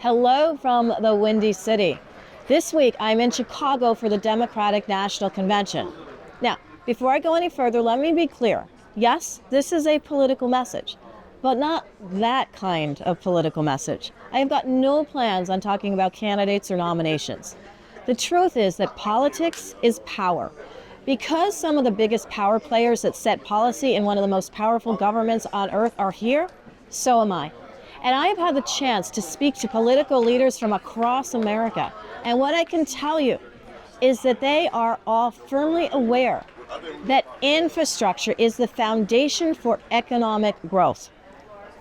Hello from the Windy City. This week, I'm in Chicago for the Democratic National Convention. Now, before I go any further, let me be clear. Yes, this is a political message, but not that kind of political message. I have got no plans on talking about candidates or nominations. The truth is that politics is power. Because some of the biggest power players that set policy in one of the most powerful governments on earth are here, so am I. And I have had the chance to speak to political leaders from across America. And what I can tell you is that they are all firmly aware that infrastructure is the foundation for economic growth.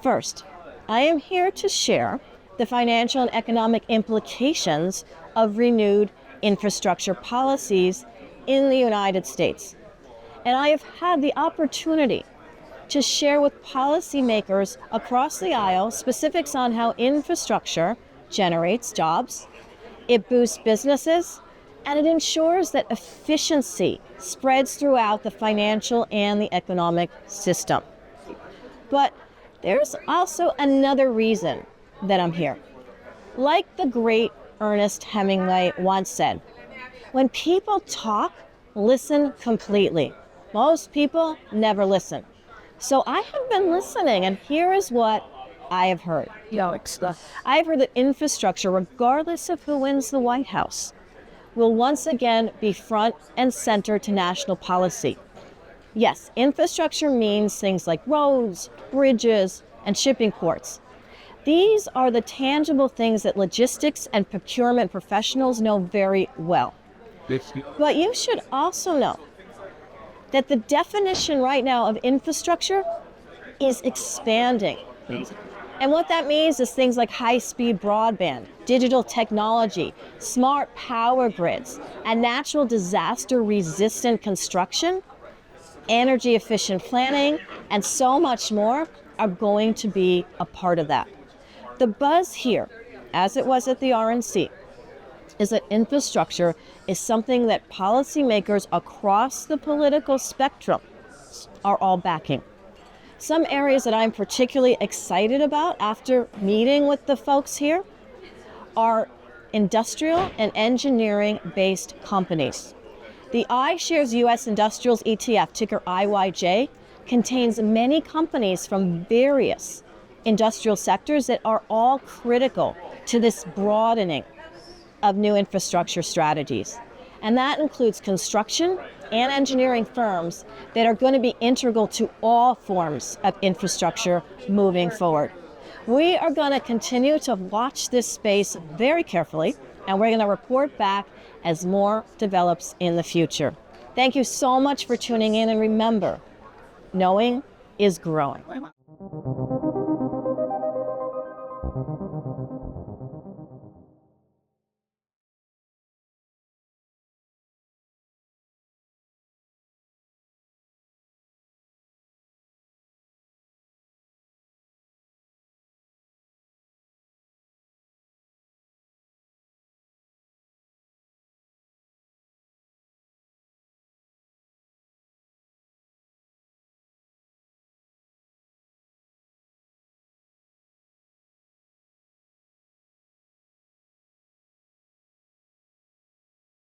First, I am here to share the financial and economic implications of renewed infrastructure policies in the United States. And I have had the opportunity to share with policymakers across the aisle specifics on how infrastructure generates jobs, it boosts businesses, and it ensures that efficiency spreads throughout the financial and the economic system. But there's also another reason that I'm here. Like the great Ernest Hemingway once said, when people talk, listen completely. Most people never listen. So I have been listening, and here is what I have heard. I have heard that infrastructure, regardless of who wins the White House, will once again be front and center to national policy. Yes, infrastructure means things like roads, bridges, and shipping ports. These are the tangible things that logistics and procurement professionals know very well. But you should also know that the definition right now of infrastructure is expanding. And what that means is things like high-speed broadband, digital technology, smart power grids, and natural disaster-resistant construction, energy-efficient planning, and so much more are going to be a part of that. The buzz here, as it was at the RNC, is that infrastructure is something that policymakers across the political spectrum are all backing. Some areas that I'm particularly excited about after meeting with the folks here are industrial and engineering-based companies. The iShares U.S. Industrials ETF, ticker IYJ, contains many companies from various industrial sectors that are all critical to this broadening of new infrastructure strategies. And that includes construction and engineering firms that are going to be integral to all forms of infrastructure moving forward. We are going to continue to watch this space very carefully, and we're going to report back as more develops in the future. Thank you so much for tuning in, and remember, knowing is growing.